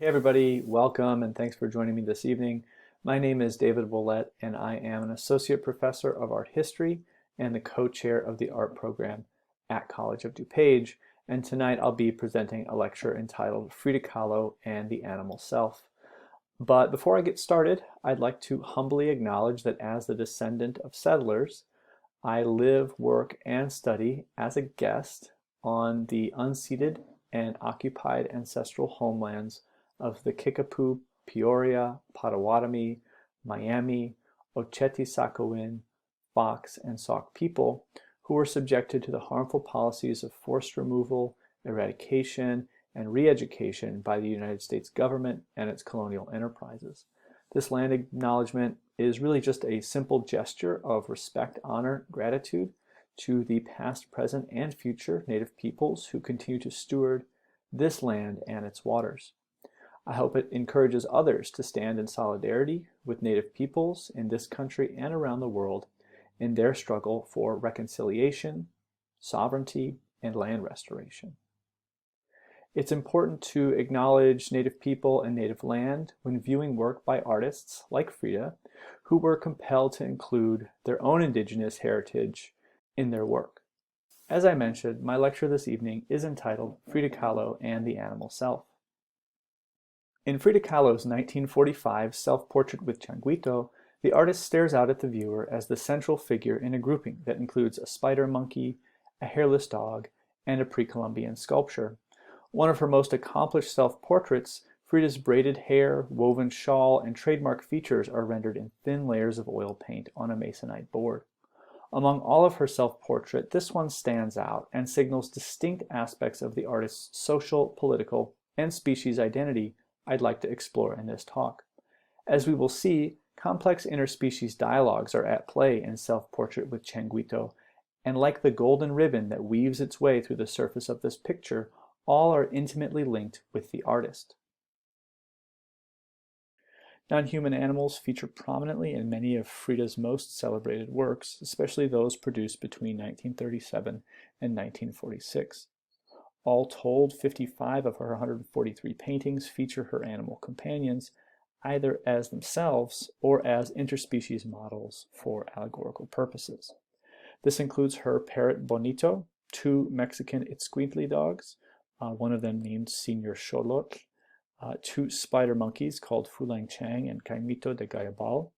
Hey everybody, welcome and thanks for joining me this evening. My name is David Ouellette and I am an Associate Professor of Art History and the Co-Chair of the Art Program at College of DuPage. And tonight I'll be presenting a lecture entitled Frida Kahlo and the Animal Self. But before I get started, I'd like to humbly acknowledge that as the descendant of settlers, I live, work, and study as a guest on the unceded and occupied ancestral homelands of the Kickapoo, Peoria, Potawatomi, Miami, Oceti-Sakowin, Fox, and Sauk people who were subjected to the harmful policies of forced removal, eradication, and re-education by the United States government and its colonial enterprises. This land acknowledgement is really just a simple gesture of respect, honor, gratitude to the past, present, and future Native peoples who continue to steward this land and its waters. I hope it encourages others to stand in solidarity with Native peoples in this country and around the world in their struggle for reconciliation, sovereignty, and land restoration. It's important to acknowledge Native people and Native land when viewing work by artists like Frida, who were compelled to include their own indigenous heritage in their work. As I mentioned, my lecture this evening is entitled Frida Kahlo and the Animal Self. In Frida Kahlo's 1945 self-portrait with Changuito, the artist stares out at the viewer as the central figure in a grouping that includes a spider monkey, a hairless dog, and a pre-Columbian sculpture. One of her most accomplished self-portraits, Frida's braided hair, woven shawl, and trademark features are rendered in thin layers of oil paint on a masonite board. Among all of her self-portrait, this one stands out and signals distinct aspects of the artist's social, political, and species identity I'd like to explore in this talk. As we will see, complex interspecies dialogues are at play in Self-Portrait with Changuito, and like the golden ribbon that weaves its way through the surface of this picture, all are intimately linked with the artist. Non-human animals feature prominently in many of Frida's most celebrated works, especially those produced between 1937 and 1946. All told, 55 of her 143 paintings feature her animal companions, either as themselves or as interspecies models for allegorical purposes. This includes her parrot Bonito, two Mexican Itzcuintli dogs, one of them named Señor Xolotl, two spider monkeys called Fulang Chang and Caimito de Gayabal,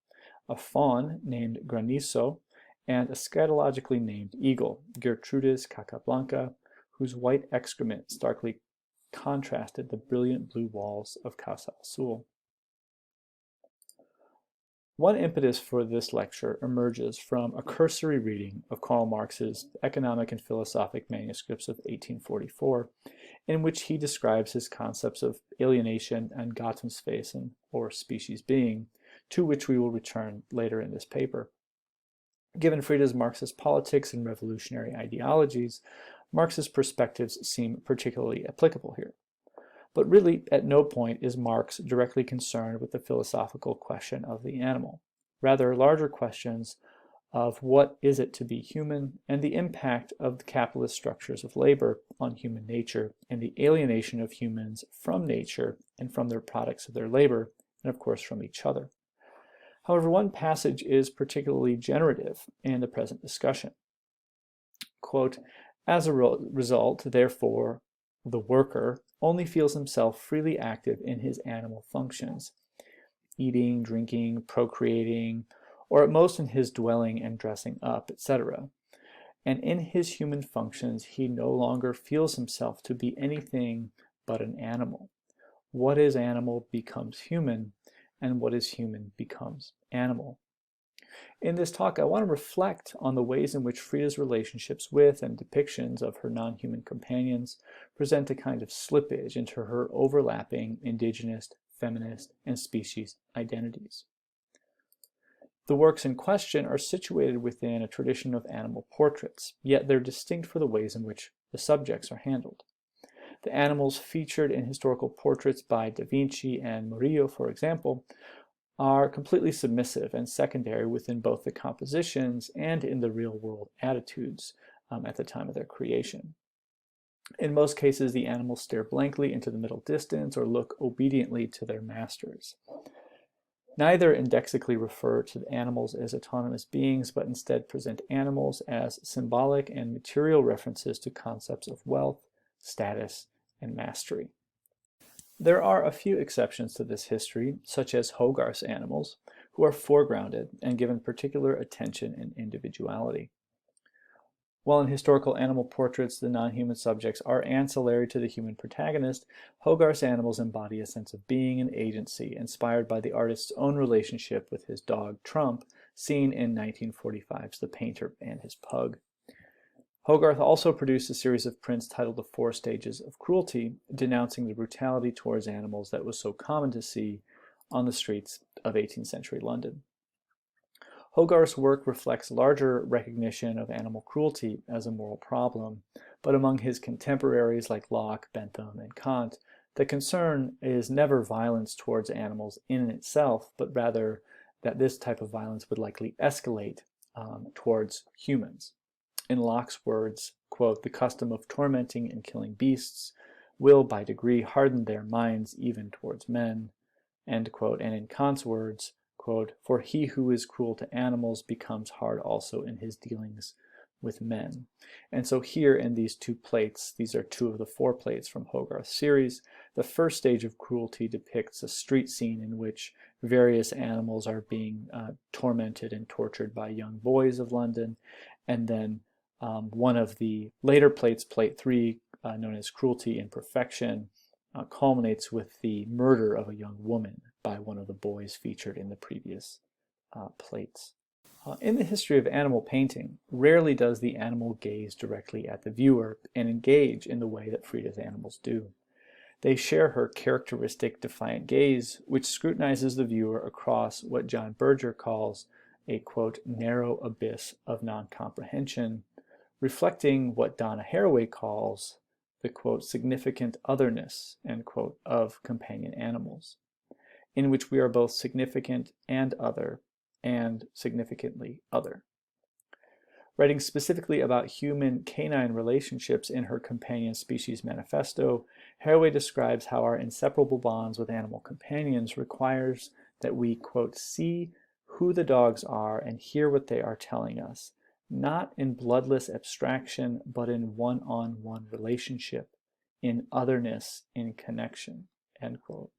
a fawn named Granizo, and a scatologically named eagle, Gertrudis Cacablanca, whose white excrement starkly contrasted the brilliant blue walls of Casa Azul. One impetus for this lecture emerges from a cursory reading of Karl Marx's Economic and Philosophic Manuscripts of 1844, in which he describes his concepts of alienation and gattungswesen, or species being, to which we will return later in this paper. Given Frida's Marxist politics and revolutionary ideologies, Marx's perspectives seem particularly applicable here. But really, at no point is Marx directly concerned with the philosophical question of the animal. Rather, larger questions of what is it to be human and the impact of the capitalist structures of labor on human nature and the alienation of humans from nature and from their products of their labor, and of course from each other. However, one passage is particularly generative in the present discussion. Quote, as a result, therefore, the worker only feels himself freely active in his animal functions, eating, drinking, procreating, or at most in his dwelling and dressing up, etc. And in his human functions, he no longer feels himself to be anything but an animal. What is animal becomes human, and what is human becomes animal. In this talk, I want to reflect on the ways in which Frida's relationships with and depictions of her non-human companions present a kind of slippage into her overlapping indigenous, feminist, and species identities. The works in question are situated within a tradition of animal portraits, yet they're distinct for the ways in which the subjects are handled. The animals featured in historical portraits by Da Vinci and Murillo, for example, are completely submissive and secondary within both the compositions and in the real-world attitudes at the time of their creation. In most cases, the animals stare blankly into the middle distance or look obediently to their masters. Neither indexically refer to the animals as autonomous beings, but instead present animals as symbolic and material references to concepts of wealth, status, and mastery. There are a few exceptions to this history, such as Hogarth's animals, who are foregrounded and given particular attention and individuality. While in historical animal portraits the non-human subjects are ancillary to the human protagonist, Hogarth's animals embody a sense of being and agency inspired by the artist's own relationship with his dog Trump, seen in 1945's The Painter and His Pug. Hogarth also produced a series of prints titled The Four Stages of Cruelty, denouncing the brutality towards animals that was so common to see on the streets of 18th century London. Hogarth's work reflects larger recognition of animal cruelty as a moral problem, but among his contemporaries like Locke, Bentham, and Kant, the concern is never violence towards animals in itself, but rather that this type of violence would likely escalate towards humans. In Locke's words, quote, "The custom of tormenting and killing beasts will by degree harden their minds even towards men," end quote. And in Kant's words, quote, "For he who is cruel to animals becomes hard also in his dealings with men." And so here in these two plates, these are two of the four plates from Hogarth's series. The first stage of cruelty depicts a street scene in which various animals are being tormented and tortured by young boys of London. And then one of the later plates, plate 3, known as Cruelty in Perfection, culminates with the murder of a young woman by one of the boys featured in the previous plates. In the history of animal painting, rarely does the animal gaze directly at the viewer and engage in the way that Frida's animals do. They share her characteristic defiant gaze, which scrutinizes the viewer across what John Berger calls a, quote, "narrow abyss of non-comprehension," reflecting what Donna Haraway calls the, quote, "significant otherness," end quote, of companion animals, in which we are both significant and other, and significantly other. Writing specifically about human-canine relationships in her Companion Species Manifesto, Haraway describes how our inseparable bonds with animal companions requires that we, quote, "see who the dogs are and hear what they are telling us, not in bloodless abstraction, but in one-on-one relationship, in otherness, in connection," end quote.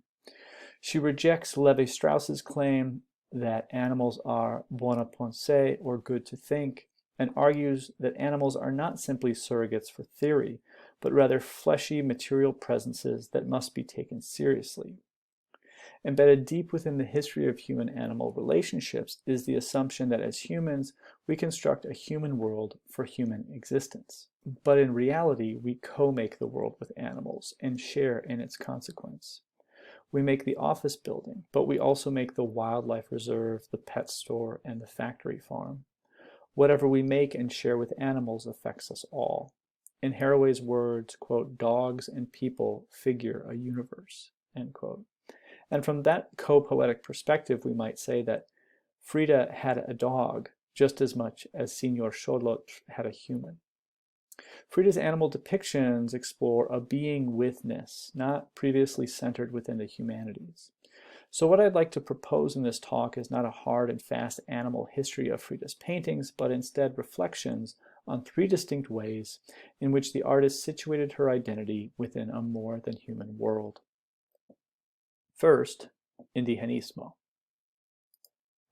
She rejects Levi-Strauss's claim that animals are bon à penser, or good to think, and argues that animals are not simply surrogates for theory, but rather fleshy material presences that must be taken seriously. Embedded deep within the history of human-animal relationships is the assumption that as humans, we construct a human world for human existence. But in reality, we co-make the world with animals and share in its consequence. We make the office building, but we also make the wildlife reserve, the pet store, and the factory farm. Whatever we make and share with animals affects us all. In Haraway's words, quote, "dogs and people figure a universe," end quote. And from that co-poetic perspective, we might say that Frida had a dog just as much as Signor Charlotte had a human. Frida's animal depictions explore a being-withness, not previously centered within the humanities. So what I'd like to propose in this talk is not a hard and fast animal history of Frida's paintings, but instead reflections on three distinct ways in which the artist situated her identity within a more than human world. First, Indianismo.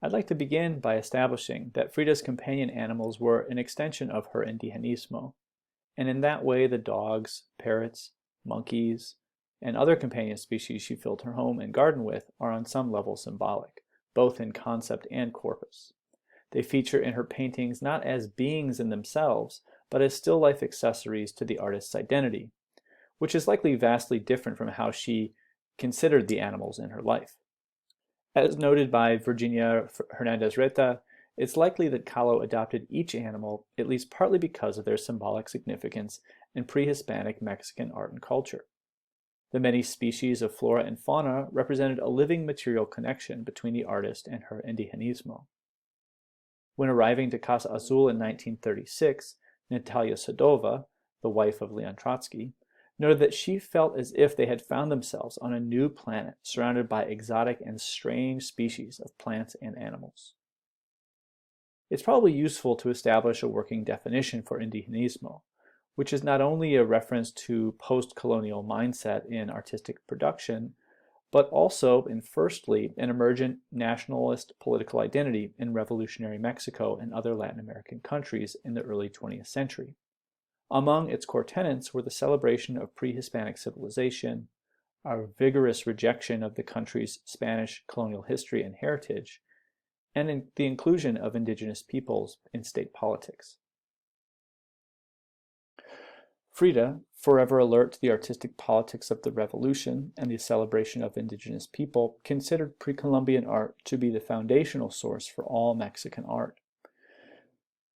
I'd like to begin by establishing that Frida's companion animals were an extension of her Indianismo, and in that way the dogs, parrots, monkeys, and other companion species she filled her home and garden with are on some level symbolic, both in concept and corpus. They feature in her paintings not as beings in themselves, but as still life accessories to the artist's identity, which is likely vastly different from how she considered the animals in her life. As noted by Virginia Hernandez Reta, it's likely that Kahlo adopted each animal at least partly because of their symbolic significance in pre-Hispanic Mexican art and culture. The many species of flora and fauna represented a living material connection between the artist and her Indianismo. When arriving to Casa Azul in 1936, Natalia Sadova, the wife of Leon Trotsky, noted that she felt as if they had found themselves on a new planet surrounded by exotic and strange species of plants and animals. It's probably useful to establish a working definition for Indianismo, which is not only a reference to post-colonial mindset in artistic production, but also, and firstly, an emergent nationalist political identity in revolutionary Mexico and other Latin American countries in the early 20th century. Among its core tenets were the celebration of pre-Hispanic civilization, a vigorous rejection of the country's Spanish colonial history and heritage, and the inclusion of indigenous peoples in state politics. Frida, forever alert to the artistic politics of the revolution and the celebration of indigenous people, considered pre-Columbian art to be the foundational source for all Mexican art.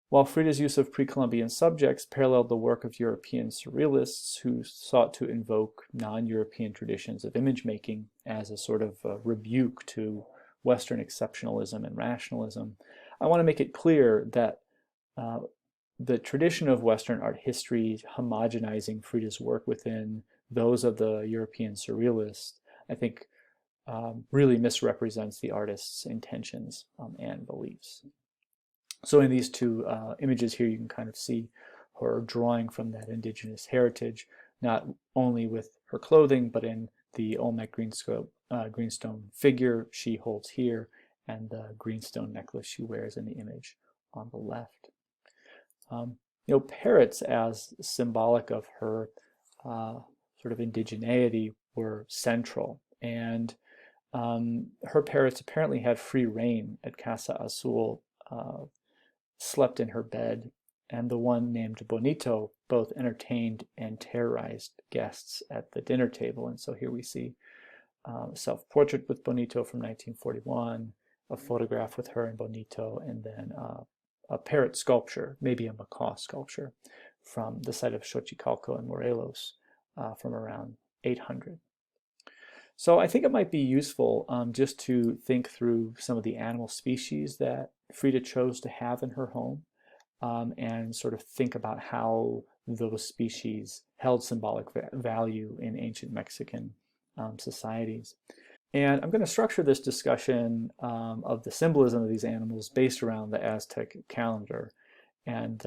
While Frida's use of pre-Columbian subjects paralleled the work of European surrealists who sought to invoke non-European traditions of image-making as a sort of rebuke to Western exceptionalism and rationalism, I want to make it clear that the tradition of Western art history homogenizing Frida's work within those of the European surrealists, I think really misrepresents the artist's intentions and beliefs. So in these two images here, you can kind of see her drawing from that indigenous heritage, not only with her clothing, but in the Olmec greenstone figure she holds here, and the greenstone necklace she wears in the image on the left. Parrots, as symbolic of her sort of indigeneity, were central, and her parrots apparently had free reign at Casa Azul, slept in her bed, and the one named Bonito both entertained and terrorized guests at the dinner table. And so here we see a self-portrait with Bonito from 1941, a photograph with her and Bonito, and then a parrot sculpture, maybe a macaw sculpture, from the site of Xochicalco in Morelos from around 800. So I think it might be useful just to think through some of the animal species that Frida chose to have in her home and sort of think about how those species held symbolic value in ancient Mexican societies. And I'm going to structure this discussion of the symbolism of these animals based around the Aztec calendar. And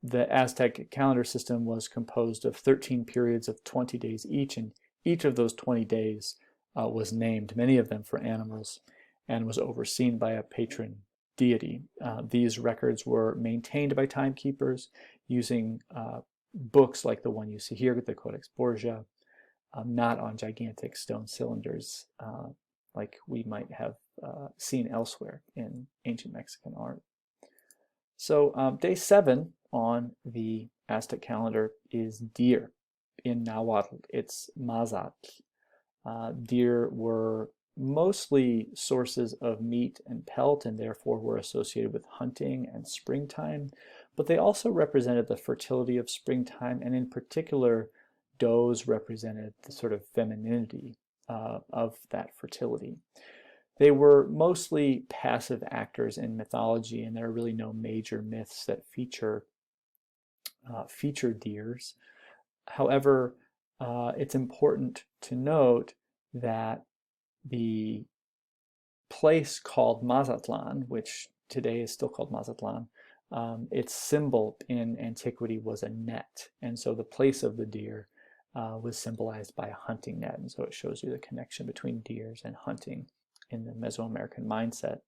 the Aztec calendar system was composed of 13 periods of 20 days each, and each of those 20 days was named, many of them for animals, and was overseen by a patron deity. These records were maintained by timekeepers using books like the one you see here, the Codex Borgia, not on gigantic stone cylinders like we might have seen elsewhere in ancient Mexican art. So day 7 on the Aztec calendar is deer. In Nahuatl, it's mazatl. Deer were mostly sources of meat and pelt, and therefore were associated with hunting and springtime, but they also represented the fertility of springtime, and in particular, does represented the sort of femininity of that fertility. They were mostly passive actors in mythology, and there are really no major myths that feature deers. However, it's important to note that the place called Mazatlan, which today is still called Mazatlan, its symbol in antiquity was a net, and so the place of the deer was symbolized by a hunting net, and so it shows you the connection between deers and hunting in the Mesoamerican mindset.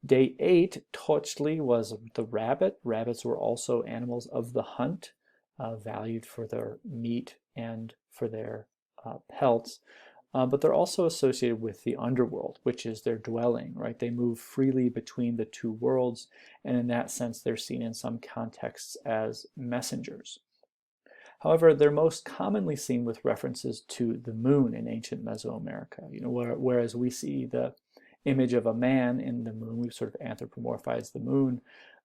Day 8, Tochtli, was the rabbit. Rabbits were also animals of the hunt, valued for their meat and for their pelts, but they're also associated with the underworld, which is their dwelling, right? They move freely between the two worlds, and in that sense, they're seen in some contexts as messengers. However, they're most commonly seen with references to the moon in ancient Mesoamerica. Whereas we see the image of a man in the moon, we've sort of anthropomorphized the moon.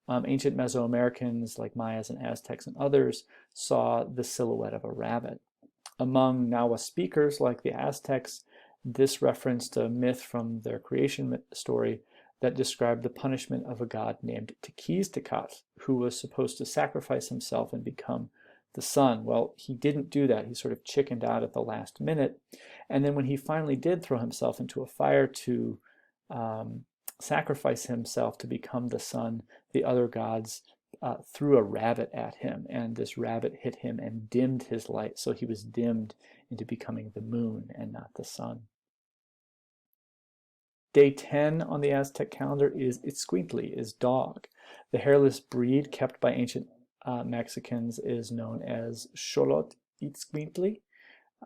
Ancient Mesoamericans, like Mayas and Aztecs and others, saw the silhouette of a rabbit. Among Nahua speakers, like the Aztecs, this referenced a myth from their creation story that described the punishment of a god named Tequistetl, who was supposed to sacrifice himself and become the sun. Well, he didn't do that. He sort of chickened out at the last minute. And then when he finally did throw himself into a fire to sacrifice himself to become the sun, the other gods threw a rabbit at him, and this rabbit hit him and dimmed his light. So he was dimmed into becoming the moon and not the sun. Day 10 on the Aztec calendar is Itzcuintli, is dog. The hairless breed kept by ancient Mexicans is known as Xolotl Itzcuintli,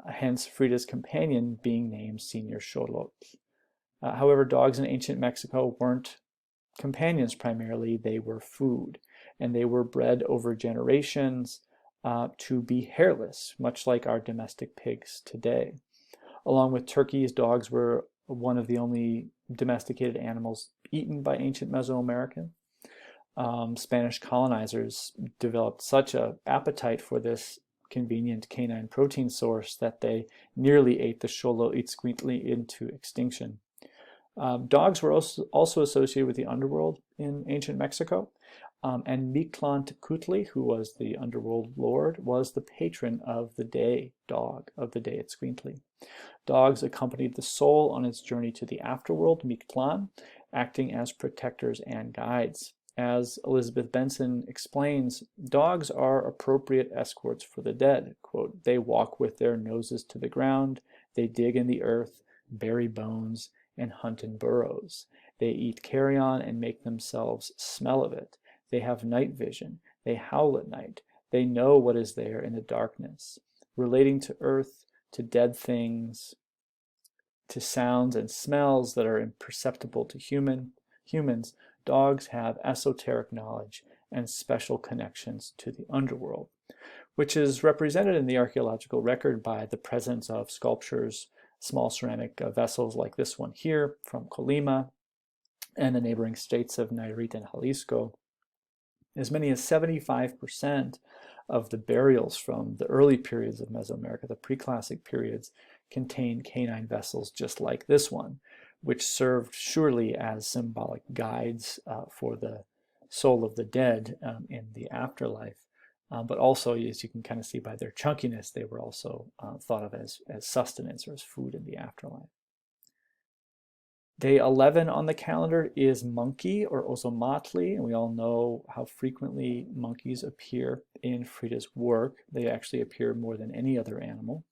hence Frida's companion being named Senior Xolotl. However, dogs in ancient Mexico weren't companions primarily, they were food, and they were bred over generations to be hairless, much like our domestic pigs today. Along with turkeys, dogs were one of the only domesticated animals eaten by ancient Mesoamerican. Spanish colonizers developed such an appetite for this convenient canine protein source that they nearly ate the Xolotl Itzcuintli into extinction. Dogs were also associated with the underworld in ancient Mexico, and Mictlantecutli, who was the underworld lord, was the patron of the day dog, of the day Itzcuintli. Dogs accompanied the soul on its journey to the afterworld, Mictlan, acting as protectors and guides. As Elizabeth Benson explains, dogs are appropriate escorts for the dead. Quote, they walk with their noses to the ground, they dig in the earth, bury bones, and hunt in burrows. They eat carrion and make themselves smell of it. They have night vision. They howl at night. They know what is there in the darkness. Relating to earth, to dead things, to sounds and smells that are imperceptible to humans, dogs have esoteric knowledge and special connections to the underworld, which is represented in the archaeological record by the presence of sculptures, small ceramic vessels like this one here from Colima and the neighboring states of Nayarit and Jalisco. As many as 75% of the burials from the early periods of Mesoamerica, the pre-classic periods, contain canine vessels just like this one, which served surely as symbolic guides for the soul of the dead in the afterlife. But also, as you can kind of see by their chunkiness, they were also thought of as sustenance or as food in the afterlife. Day 11 on the calendar is monkey or Ozomatli, and we all know how frequently monkeys appear in Frida's work. They actually appear more than any other animal.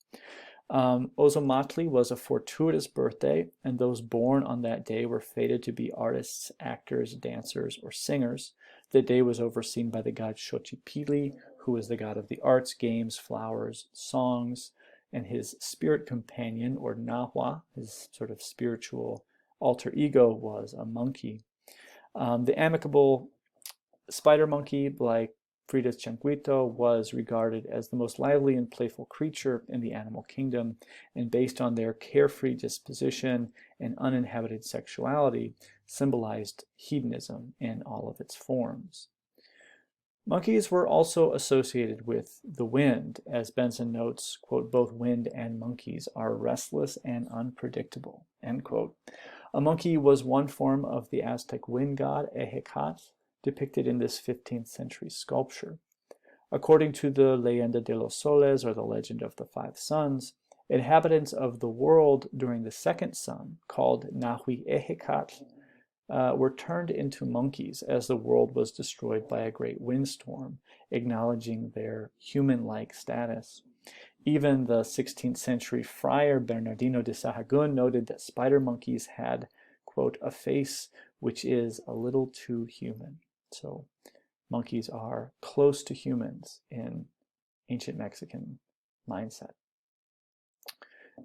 Ozomatli was a fortuitous birthday, and those born on that day were fated to be artists, actors, dancers, or singers. The day was overseen by the god Xochipilli, who is the god of the arts, games, flowers, songs, and his spirit companion, or Nahua, his sort of spiritual alter ego, was a monkey. The amicable spider monkey, like Frida's Changuito, was regarded as the most lively and playful creature in the animal kingdom, and based on their carefree disposition and uninhabited sexuality, symbolized hedonism in all of its forms. Monkeys were also associated with the wind. As Benson notes, quote, both wind and monkeys are restless and unpredictable, end quote. A monkey was one form of the Aztec wind god, Ehecatl, depicted in this 15th century sculpture. According to the Leyenda de los Soles, or the Legend of the Five Suns, inhabitants of the world during the second sun, called Nahui Ehecatl, were turned into monkeys as the world was destroyed by a great windstorm, acknowledging their human-like status. Even the 16th century friar Bernardino de Sahagún noted that spider monkeys had, quote, a face which is a little too human. So monkeys are close to humans in ancient Mexican mindset.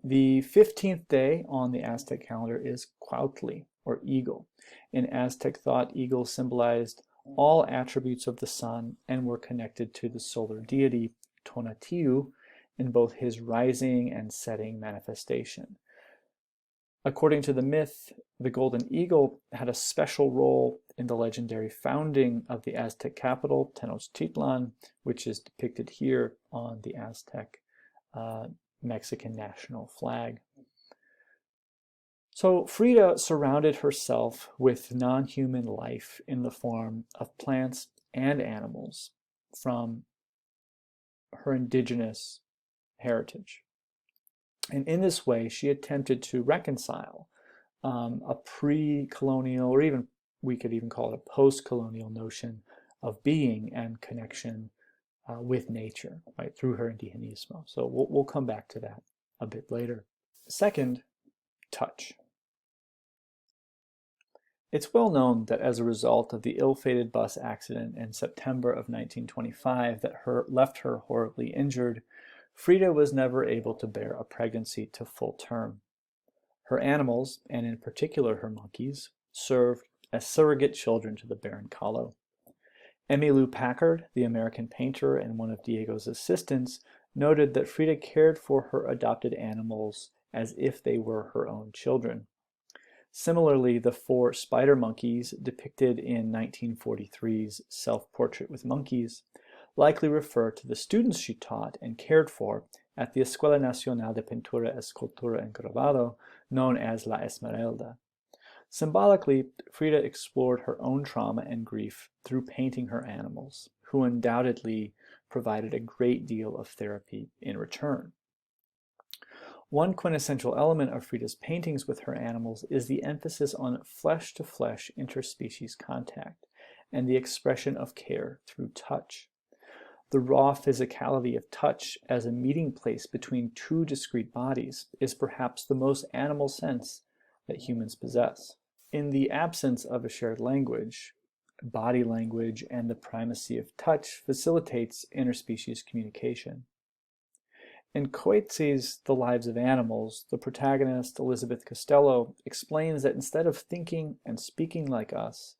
The 15th day on the Aztec calendar is Cuautli, or eagle. In Aztec thought, eagles symbolized all attributes of the sun and were connected to the solar deity Tonatiuh in both his rising and setting manifestation. According to the myth, the golden eagle had a special role in the legendary founding of the Aztec capital, Tenochtitlan, which is depicted here on the Aztec Mexican national flag. So Frida surrounded herself with non-human life in the form of plants and animals from her indigenous heritage. And in this way, she attempted to reconcile a pre-colonial, or even we could even call it a post-colonial notion of being and connection with nature, right, through her Indianismo. So we'll come back to that a bit later. Second, touch. It's well known that as a result of the ill-fated bus accident in September of 1925 that left her horribly injured, Frida was never able to bear a pregnancy to full term. Her animals, and in particular her monkeys, served as surrogate children to the Baron Kahlo. Emmylou Packard, the American painter and one of Diego's assistants, noted that Frida cared for her adopted animals as if they were her own children. Similarly, the 4 spider monkeys depicted in 1943's Self-Portrait with Monkeys likely refer to the students she taught and cared for at the Escuela Nacional de Pintura, Escultura and Grabado, known as La Esmeralda. Symbolically, Frida explored her own trauma and grief through painting her animals, who undoubtedly provided a great deal of therapy in return. One quintessential element of Frida's paintings with her animals is the emphasis on flesh-to-flesh interspecies contact and the expression of care through touch. The raw physicality of touch as a meeting place between 2 discrete bodies is perhaps the most animal sense that humans possess. In the absence of a shared language, body language and the primacy of touch facilitates interspecies communication. In Coetzee's The Lives of Animals, the protagonist, Elizabeth Costello, explains that instead of thinking and speaking like us,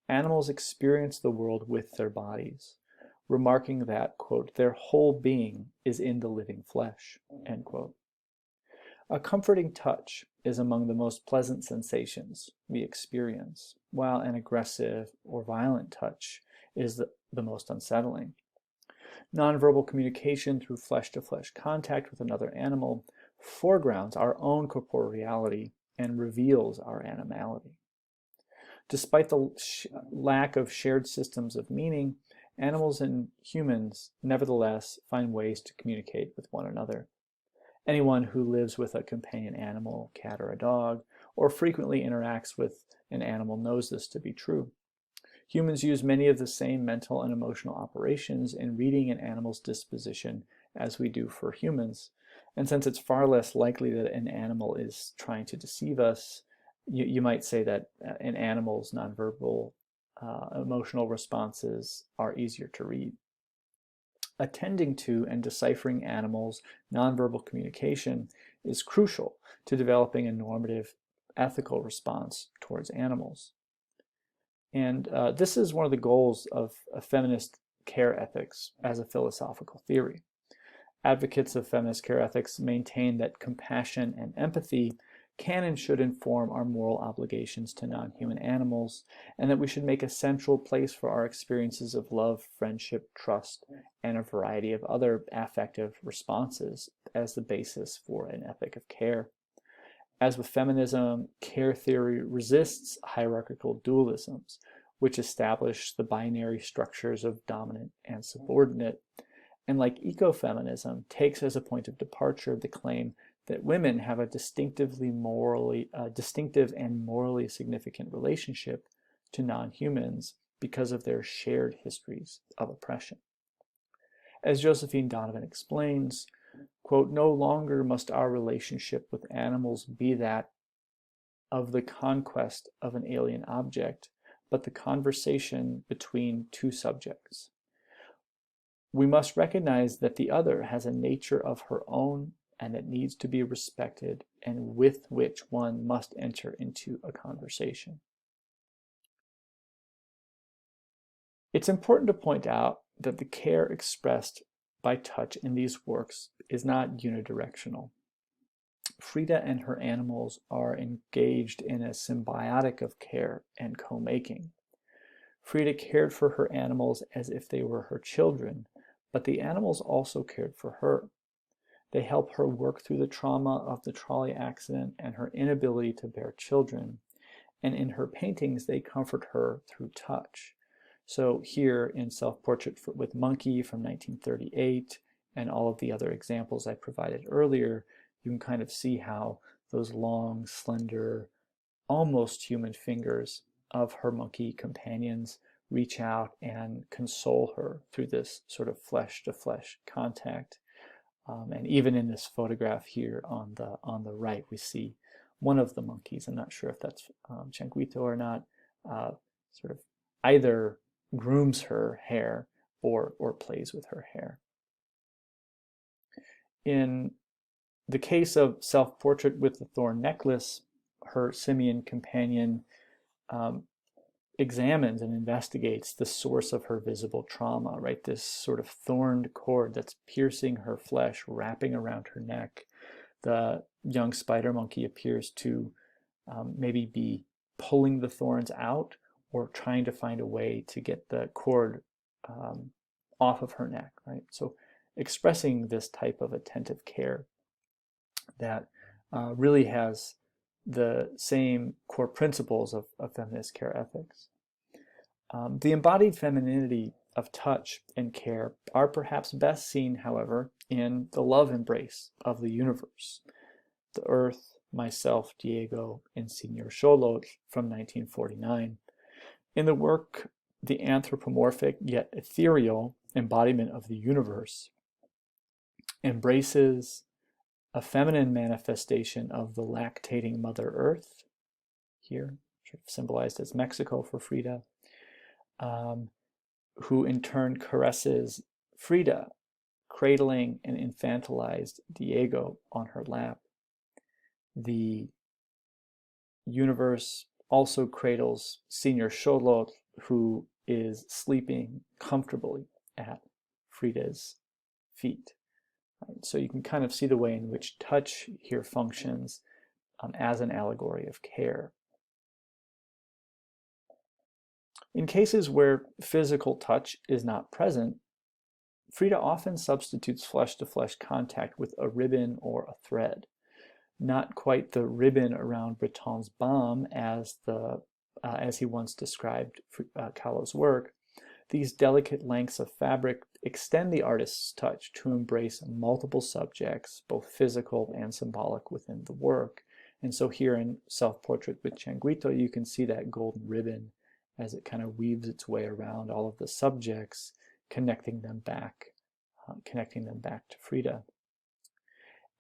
animals experience the world with their bodies, remarking that, quote, their whole being is in the living flesh, end quote. A comforting touch is among the most pleasant sensations we experience, while an aggressive or violent touch is the most unsettling. Nonverbal communication through flesh-to-flesh contact with another animal foregrounds our own corporeality and reveals our animality. Despite the lack of shared systems of meaning, animals and humans nevertheless find ways to communicate with one another. Anyone who lives with a companion animal, cat or a dog, or frequently interacts with an animal knows this to be true. Humans use many of the same mental and emotional operations in reading an animal's disposition as we do for humans. And since it's far less likely that an animal is trying to deceive us, you might say that an animal's nonverbal emotional responses are easier to read. Attending to and deciphering animals' nonverbal communication is crucial to developing a normative ethical response towards animals. And this is one of the goals of feminist care ethics as a philosophical theory. Advocates of feminist care ethics maintain that compassion and empathy can and should inform our moral obligations to non-human animals, and that we should make a central place for our experiences of love, friendship, trust, and a variety of other affective responses as the basis for an ethic of care. As with feminism, care theory resists hierarchical dualisms, which establish the binary structures of dominant and subordinate, and like ecofeminism, takes as a point of departure the claim that women have a distinctive and morally significant relationship to non-humans because of their shared histories of oppression. As Josephine Donovan explains, quote, no longer must our relationship with animals be that of the conquest of an alien object, but the conversation between 2 subjects. We must recognize that the other has a nature of her own and that needs to be respected and with which one must enter into a conversation. It's important to point out that the care expressed by touch in these works is not unidirectional. Frida and her animals are engaged in a symbiotic of care and co-making. Frida cared for her animals as if they were her children, but the animals also cared for her. They help her work through the trauma of the trolley accident and her inability to bear children. And in her paintings, they comfort her through touch. So here in Self-Portrait with Monkey from 1938 and all of the other examples I provided earlier, you can kind of see how those long, slender, almost human fingers of her monkey companions reach out and console her through this sort of flesh-to-flesh contact. And even in this photograph here on the right, we see one of the monkeys. I'm not sure if that's Changuito or not. Sort of either grooms her hair or plays with her hair. In the case of Self-Portrait with the Thorn Necklace, her simian companion examines and investigates the source of her visible trauma, right? This sort of thorned cord that's piercing her flesh, wrapping around her neck. The young spider monkey appears to maybe be pulling the thorns out or trying to find a way to get the cord off of her neck, right? So expressing this type of attentive care that really has the same core principles of feminist care ethics. The embodied femininity of touch and care are perhaps best seen, however, in the love embrace of the universe. The Earth, Myself, Diego, and Señor Xolotl from 1949. In the work, the anthropomorphic yet ethereal embodiment of the universe embraces a feminine manifestation of the lactating Mother Earth, here symbolized as Mexico for Frida, who in turn caresses Frida, cradling an infantilized Diego on her lap. The universe also cradles Señor Xolotl, who is sleeping comfortably at Frida's feet. Right? So you can kind of see the way in which touch here functions as an allegory of care. In cases where physical touch is not present, Frida often substitutes flesh-to-flesh contact with a ribbon or a thread. Not quite the ribbon around Breton's bomb as he once described Kahlo's work. These delicate lengths of fabric extend the artist's touch to embrace multiple subjects, both physical and symbolic, within the work. And so here in Self-Portrait with Changuito, you can see that golden ribbon as it kind of weaves its way around all of the subjects, connecting them back to Frida.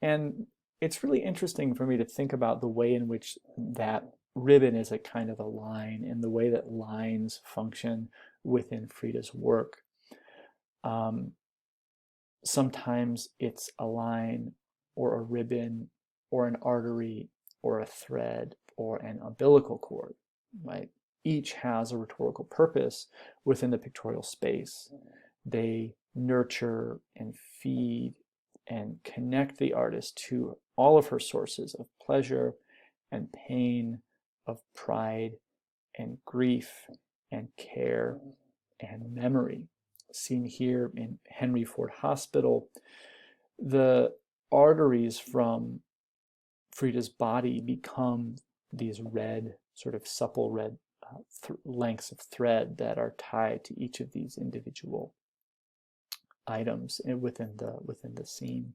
And it's really interesting for me to think about the way in which that ribbon is a kind of a line and the way that lines function within Frida's work. Sometimes it's a line or a ribbon or an artery or a thread or an umbilical cord, right? Each has a rhetorical purpose within the pictorial space. They nurture and feed and connect the artist to all of her sources of pleasure and pain, of pride and grief and care and memory. Seen here in Henry Ford Hospital, the arteries from Frida's body become these red, sort of supple red lengths of thread that are tied to each of these individual items within the scene.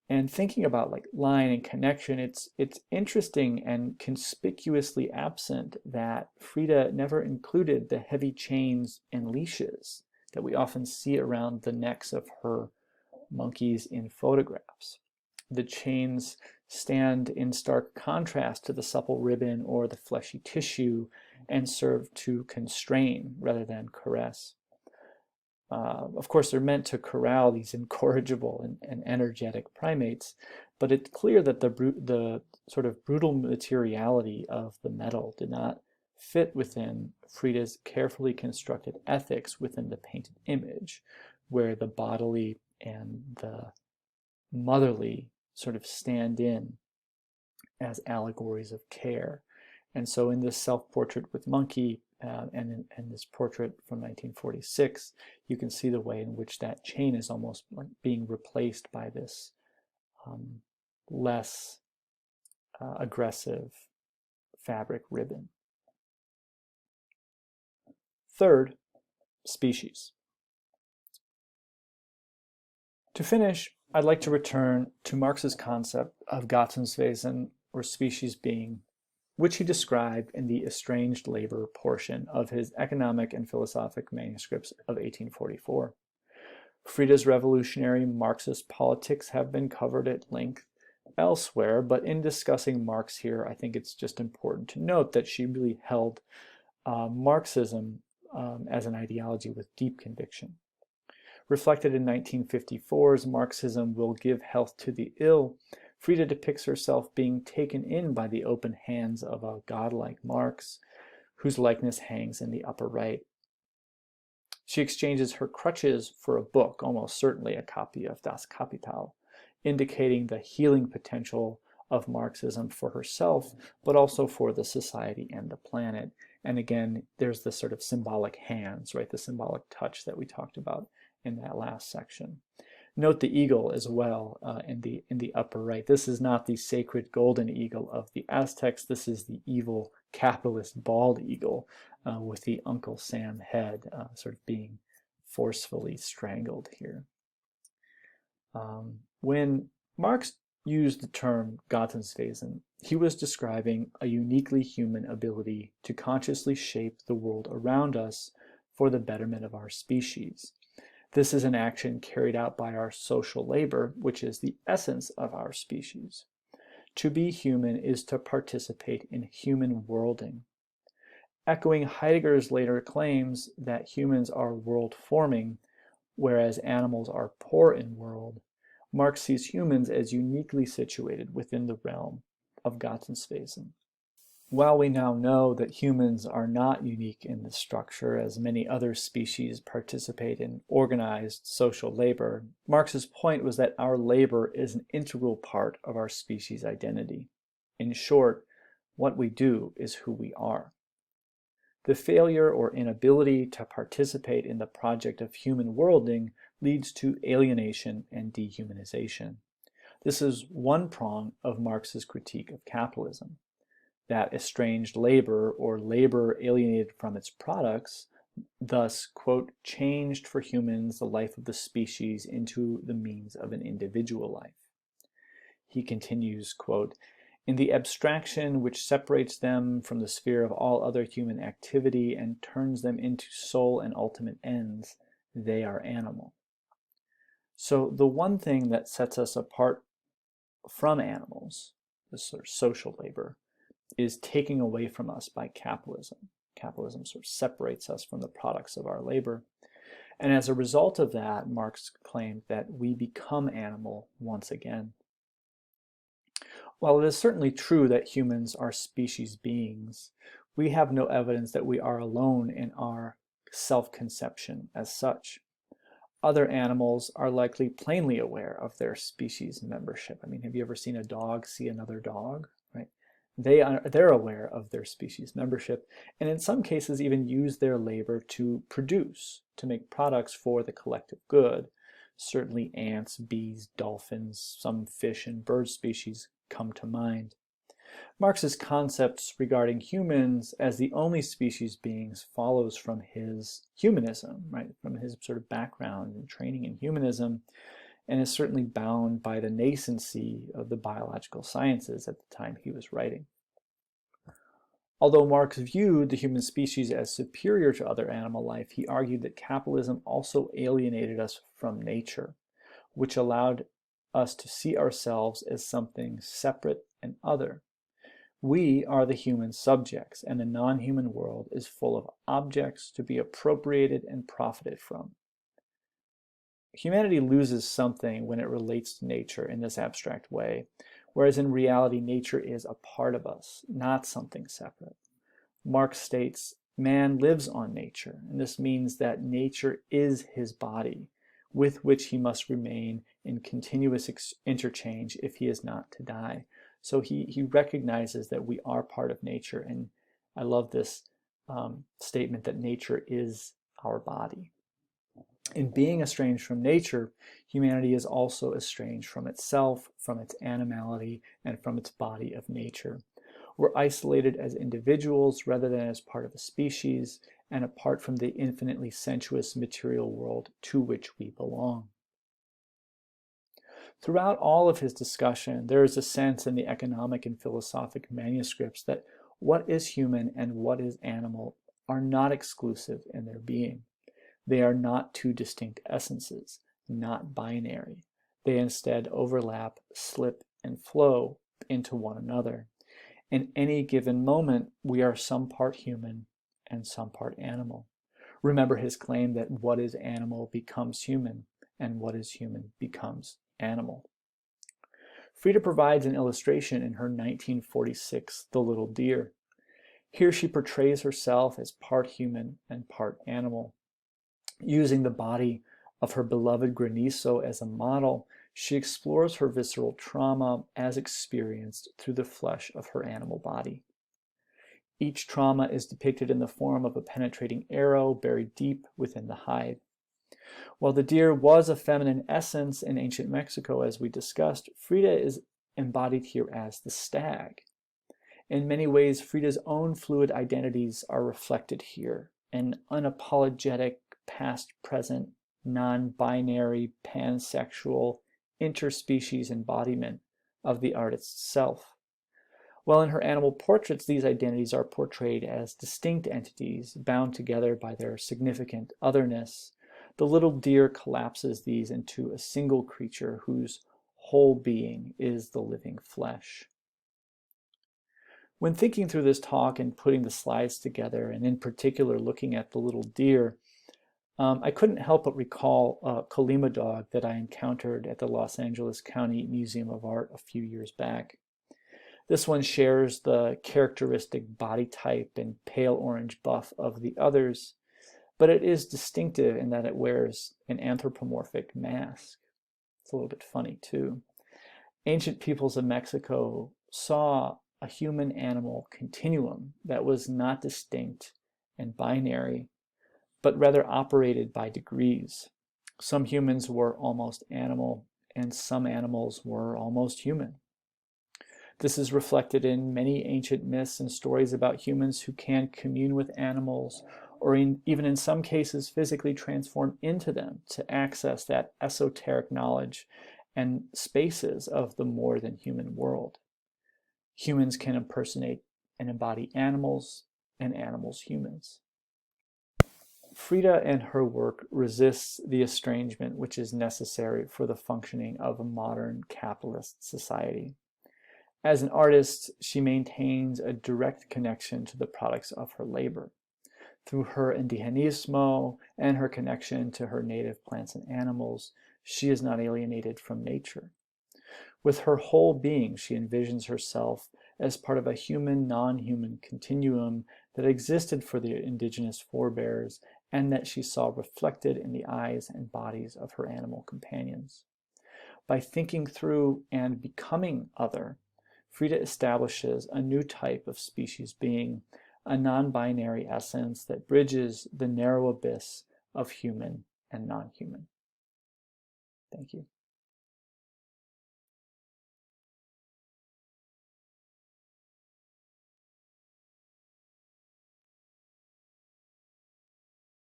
And thinking about like line and connection, it's interesting and conspicuously absent that Frida never included the heavy chains and leashes that we often see around the necks of her monkeys in photographs. The chains stand in stark contrast to the supple ribbon or the fleshy tissue and serve to constrain rather than caress. Of course, they're meant to corral these incorrigible and energetic primates, but it's clear that the sort of brutal materiality of the metal did not fit within Frida's carefully constructed ethics within the painted image, where the bodily and the motherly sort of stand in as allegories of care. And so in this Self-Portrait with Monkey and this portrait from 1946, you can see the way in which that chain is almost like being replaced by this less aggressive fabric ribbon. Third, species. To finish, I'd like to return to Marx's concept of gattungswesen, or species being, which he described in the estranged labor portion of his economic and philosophic manuscripts of 1844. Frida's revolutionary Marxist politics have been covered at length elsewhere, but in discussing Marx here, I think it's just important to note that she really held Marxism as an ideology with deep conviction. Reflected in 1954's Marxism Will Give Health to the Ill, Frida depicts herself being taken in by the open hands of a godlike Marx, whose likeness hangs in the upper right. She exchanges her crutches for a book, almost certainly a copy of Das Kapital, indicating the healing potential of Marxism for herself, but also for the society and the planet. And again, there's the sort of symbolic hands, right? The symbolic touch that we talked about in that last section. Note the eagle as well in the upper right. This is not the sacred golden eagle of the Aztecs. This is the evil capitalist bald eagle with the Uncle Sam head sort of being forcefully strangled here. When Marx used the term gattungswesen, he was describing a uniquely human ability to consciously shape the world around us for the betterment of our species. This is an action carried out by our social labor, which is the essence of our species. To be human is to participate in human worlding. Echoing Heidegger's later claims that humans are world-forming, whereas animals are poor in world, Marx sees humans as uniquely situated within the realm of gattungswesen. While we now know that humans are not unique in this structure, as many other species participate in organized social labor, Marx's point was that our labor is an integral part of our species' identity. In short, what we do is who we are. The failure or inability to participate in the project of human worlding leads to alienation and dehumanization. This is one prong of Marx's critique of capitalism. That estranged labor, or labor alienated from its products, thus, quote, changed for humans the life of the species into the means of an individual life. He continues, quote, in the abstraction which separates them from the sphere of all other human activity and turns them into sole and ultimate ends, they are animal. So the one thing that sets us apart from animals, this sort of social labor, is taking away from us by capitalism. Capitalism sort of separates us from the products of our labor. And as a result of that, Marx claimed that we become animal once again. While it is certainly true that humans are species beings, we have no evidence that we are alone in our self-conception as such. Other animals are likely plainly aware of their species membership. I mean, have you ever seen a dog see another dog? Right? They're aware of their species membership, and in some cases even use their labor to produce, to make products for the collective good. Certainly ants, bees, dolphins, some fish and bird species come to mind. Marx's concepts regarding humans as the only species beings follows from his humanism, right? From his sort of background and training in humanism, and is certainly bound by the nascency of the biological sciences at the time he was writing. Although Marx viewed the human species as superior to other animal life, he argued that capitalism also alienated us from nature, which allowed us to see ourselves as something separate and other. We are the human subjects, and the non-human world is full of objects to be appropriated and profited from. Humanity loses something when it relates to nature in this abstract way, whereas in reality, nature is a part of us, not something separate. Marx states, man lives on nature, and this means that nature is his body, with which he must remain in continuous interchange if he is not to die. So he recognizes that we are part of nature, and I love this statement that nature is our body. In being estranged from nature, humanity is also estranged from itself, from its animality, and from its body of nature. We're isolated as individuals rather than as part of a species, and apart from the infinitely sensuous material world to which we belong. Throughout all of his discussion, there is a sense in the economic and philosophic manuscripts that what is human and what is animal are not exclusive in their being. They are not two distinct essences, not binary. They instead overlap, slip, and flow into one another. In any given moment, we are some part human and some part animal. Remember his claim that what is animal becomes human, and what is human becomes animal. Frida provides an illustration in her 1946 The Little Deer. Here she portrays herself as part human and part animal. Using the body of her beloved Granizo as a model, she explores her visceral trauma as experienced through the flesh of her animal body. Each trauma is depicted in the form of a penetrating arrow buried deep within the hide. While the deer was a feminine essence in ancient Mexico, as we discussed, Frida is embodied here as the stag. In many ways, Frida's own fluid identities are reflected here, an unapologetic, past-present, non-binary, pansexual, interspecies embodiment of the artist's self. While in her animal portraits, these identities are portrayed as distinct entities bound together by their significant otherness, the little deer collapses these into a single creature whose whole being is the living flesh. When thinking through this talk and putting the slides together, and in particular looking at the little deer, I couldn't help but recall a Colima dog that I encountered at the Los Angeles County Museum of Art a few years back. This one shares the characteristic body type and pale orange buff of the others, but it is distinctive in that it wears an anthropomorphic mask. It's a little bit funny too. Ancient peoples of Mexico saw a human-animal continuum that was not distinct and binary, but rather operated by degrees. Some humans were almost animal, and some animals were almost human. This is reflected in many ancient myths and stories about humans who can commune with animals, or even in some cases physically transform into them to access that esoteric knowledge and spaces of the more than human world. Humans can impersonate and embody animals, and animals humans. Frida and her work resists the estrangement which is necessary for the functioning of a modern capitalist society. As an artist, she maintains a direct connection to the products of her labor. Through her Indianismo and her connection to her native plants and animals, she is not alienated from nature. With her whole being, she envisions herself as part of a human, non-human continuum that existed for the indigenous forebears and that she saw reflected in the eyes and bodies of her animal companions. By thinking through and becoming other, Frida establishes a new type of species being, a non-binary essence that bridges the narrow abyss of human and non-human. Thank you.